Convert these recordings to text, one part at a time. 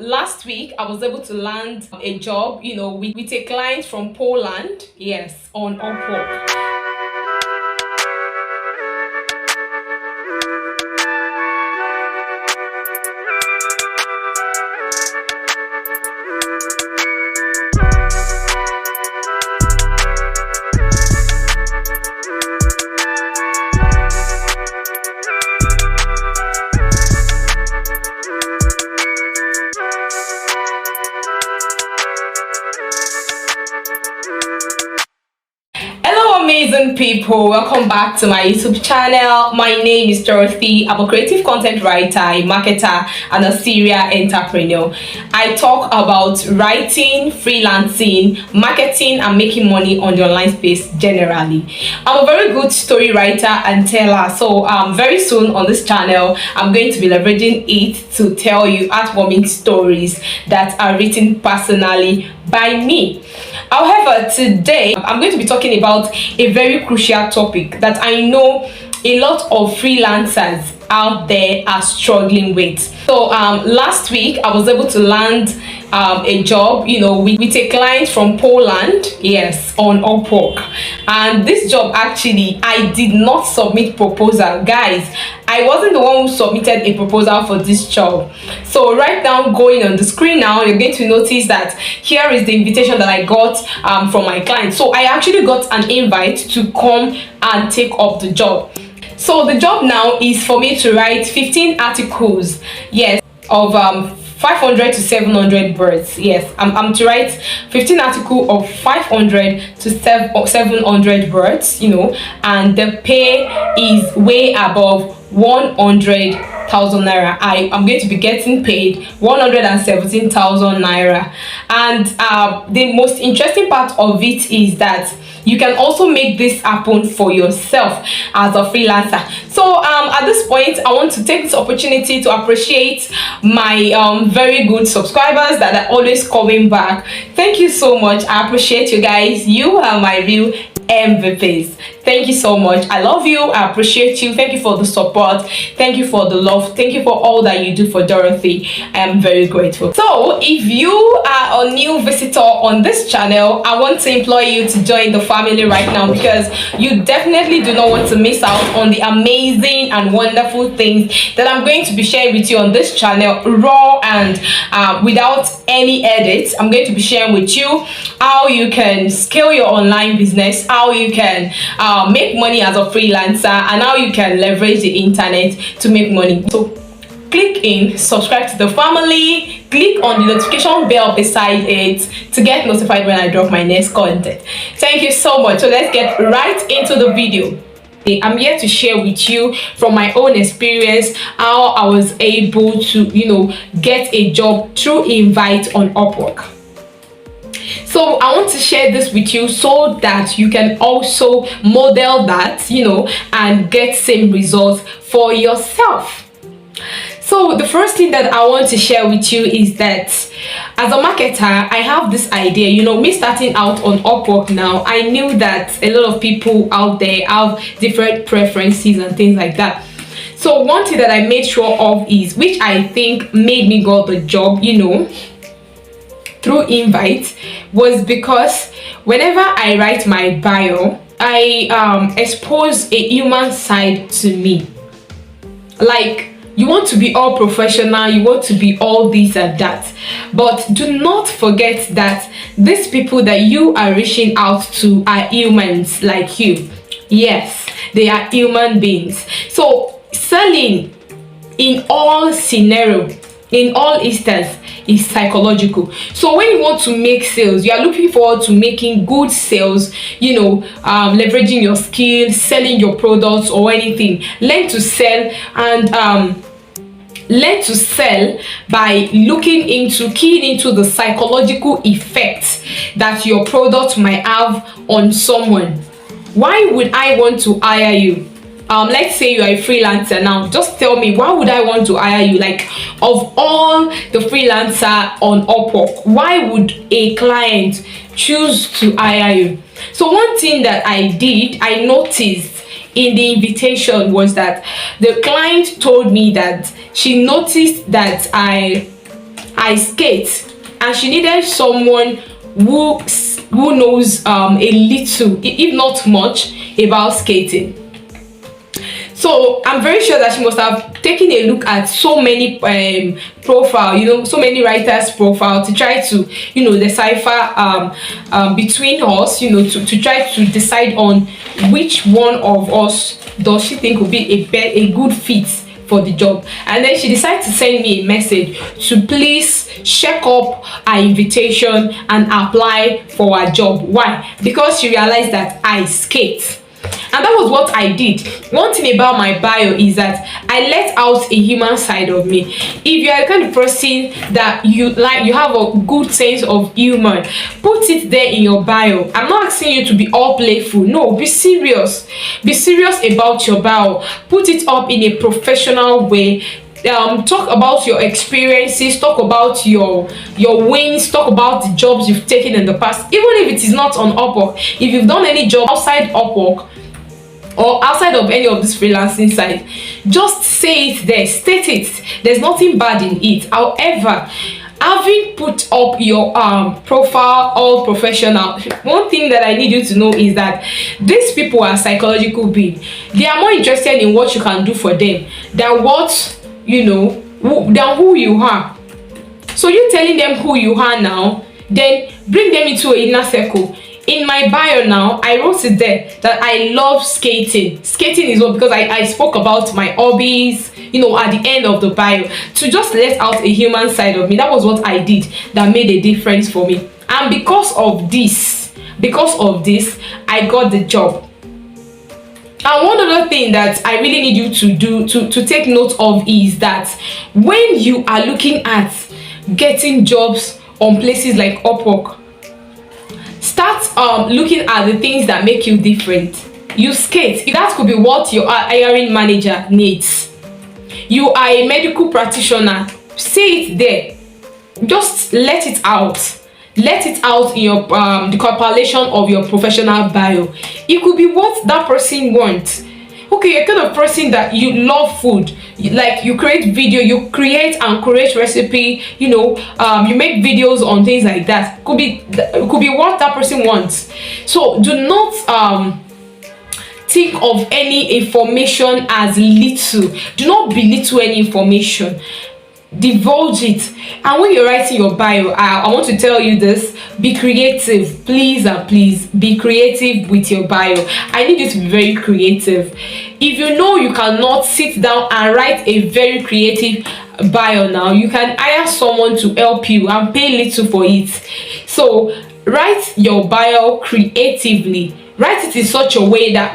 Last week, I was able to land a job, with a client from Poland, yes, on Upwork. Amazing people, welcome back to my YouTube channel. My name is Dorothy. I'm a creative content writer, a marketer, and a serial entrepreneur. I talk about writing, freelancing, marketing, and making money on the online space generally. I'm a very good story writer and teller, so very soon on this channel I'm going to be leveraging it to tell you heartwarming stories that are written personally by me. However, today I'm going to be talking about a very crucial topic that I know a lot of freelancers out there are struggling with. So last week I was able to land a job, with a client from Poland, yes, on Upwork. And this job, actually, I did not submit proposal, guys. I wasn't the one who submitted a proposal for this job. So right now, going on the screen now, you're going to notice that here is the invitation that I got from my client. So I actually got an invite to come and take up the job. So the job now is for me to write 15 articles, yes, of 500 to 700 words. Yes, I'm to write 15 articles of 500 to 700 words, and the pay is way above 100,000 naira. I'm going to be getting paid 117,000 naira. And the most interesting part of it is that you can also make this happen for yourself as a freelancer. So at this point, I want to take this opportunity to appreciate my very good subscribers that are always coming back. Thank you so much. I appreciate you guys. You are my real MVPs. Thank you so much. I love you. I appreciate you. Thank you for the support. Thank you for the love. Thank you for all that you do for Dorothy. I am very grateful. So if you are a new visitor on this channel, I want to implore you to join the family right now, because you definitely do not want to miss out on the amazing and wonderful things that I'm going to be sharing with you on this channel, raw and without any edits. I'm going to be sharing with you how you can scale your online business, how you can make money as a freelancer, and how you can leverage the internet to make money. So click in, subscribe to the family, click on the notification bell beside it to get notified when I drop my next content. Thank you so much. So let's get right into the video. I'm here to share with you from my own experience how I was able to get a job through invite on Upwork. So I want to share this with you so that you can also model that, and get same results for yourself. So the first thing that I want to share with you is that as a marketer, I have this idea, me starting out on Upwork now, I knew that a lot of people out there have different preferences and things like that. So one thing that I made sure of is, which I think made me got the job, through invite, was because whenever I write my bio, I expose a human side to me. Like, you want to be all professional, you want to be all this and that, but do not forget that these people that you are reaching out to are humans like you. Yes, they are human beings. So selling in all scenarios, in all instances, is psychological. So when you want to make sales, you are looking forward to making good sales, leveraging your skills, selling your products or anything. Learn to sell, and learn to sell by keying into the psychological effects that your product might have on someone. Why would I want to hire you? Let's say you are a freelancer now. Just tell me, why would I want to hire you? Like, of all the freelancer on Upwork, why would a client choose to hire you? So one thing that I noticed in the invitation was that the client told me that she noticed that I I skate, and she needed someone who knows a little, if not much, about skating. So I'm very sure that she must have taken a look at so many profile, so many writers' profile to try to, decipher between us, to try to decide on which one of us does she think would be a good fit for the job. And then she decided to send me a message to please check up her invitation and apply for a job. Why? Because she realized that I skate. And that was what I did. One thing about my bio is that I let out a human side of me. If you are the kind of person that you have a good sense of humor, put it there in your bio. I'm not asking you to be all playful. No, be serious. Be serious about your bio. Put it up in a professional way. Talk about your experiences, talk about your wins, talk about the jobs you've taken in the past, even if it is not on Upwork. If you've done any job outside Upwork or outside of any of this freelancing site, just say it there, state it. There's nothing bad in it. However, having put up your profile all professional, one thing that I need you to know is that these people are psychological beings. They are more interested in what you can do for them than what than who you are. So you telling them who you are now, then bring them into an inner circle. In my bio now, I wrote it there that I love skating. Skating is what, because I spoke about my hobbies, at the end of the bio, to just let out a human side of me. That was what I did that made a difference for me. And because of this, I got the job. And one other thing that I really need you to do, to take note of, is that when you are looking at getting jobs on places like Upwork, start looking at the things that make you different. You skate. That could be what your hiring manager needs. You are a medical practitioner. Say it there. Just let it out. Let it out in your the compilation of your professional bio. It could be what that person wants. Okay, you're kind of person that you love food, you create video, you create and create recipe, you make videos on things like that. Could be what that person wants. So do not think of any information as little. Do not belittle any information. Divulge it. And when you're writing your bio, I want to tell you this: be creative, please, and please be creative with your bio. I need you to be very creative. If you cannot sit down and write a very creative bio now, you can hire someone to help you and pay little for it. So write your bio creatively. Write it in such a way that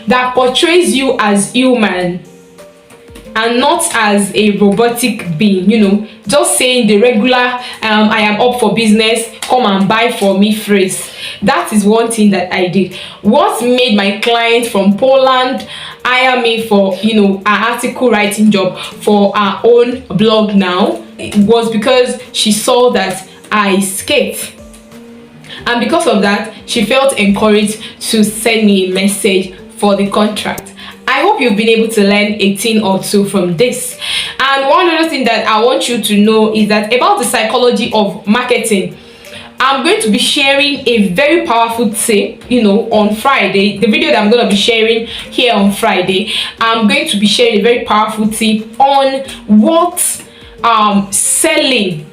that portrays you as human and not as a robotic being. Just saying the regular I am up for business, come and buy for me phrase. That is one thing that I did. What made my client from Poland hire me for an article writing job for our own blog now, it was because she saw that I skate. And because of that, she felt encouraged to send me a message for the contract. I hope you've been able to learn a thing or two from this. And one other thing that I want you to know is that about the psychology of marketing, I'm going to be sharing a very powerful tip, on Friday. The video that I'm going to be sharing here on Friday, I'm going to be sharing a very powerful tip on what selling,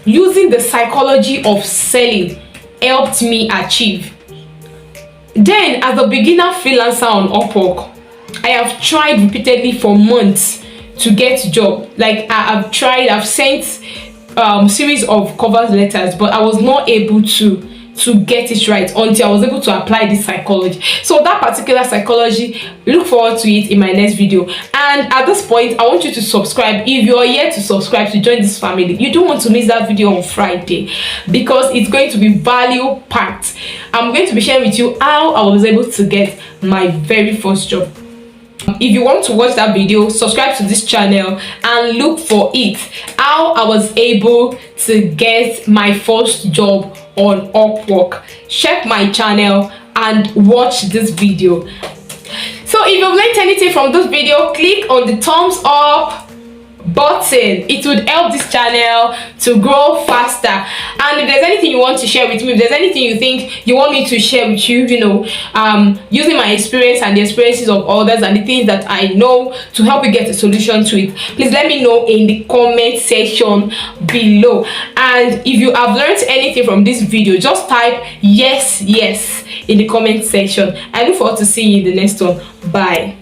using the psychology of selling, helped me achieve. Then, as a beginner freelancer on Upwork, I have tried repeatedly for months to get a job. I've sent series of cover letters, but I was not able to get it right until I was able to apply this psychology. So that particular psychology, look forward to it in my next video. And at this point, I want you to subscribe. If you are yet to subscribe to join this family, you don't want to miss that video on Friday, because it's going to be value packed. I'm going to be sharing with you how I was able to get my very first job. If you want to watch that video, subscribe to this channel and look for it, how I was able to get my first job on Upwork. Check my channel and watch this video. So if you've learned anything from this video, click on the thumbs up button. It would help this channel to grow faster. And if there's anything you want to share with me, if there's anything you think you want me to share with you, using my experience and the experiences of others and the things that I know to help you get a solution to it, please let me know in the comment section below. And if you have learned anything from this video, just type yes in the comment section. I look forward to seeing you in the next one. Bye.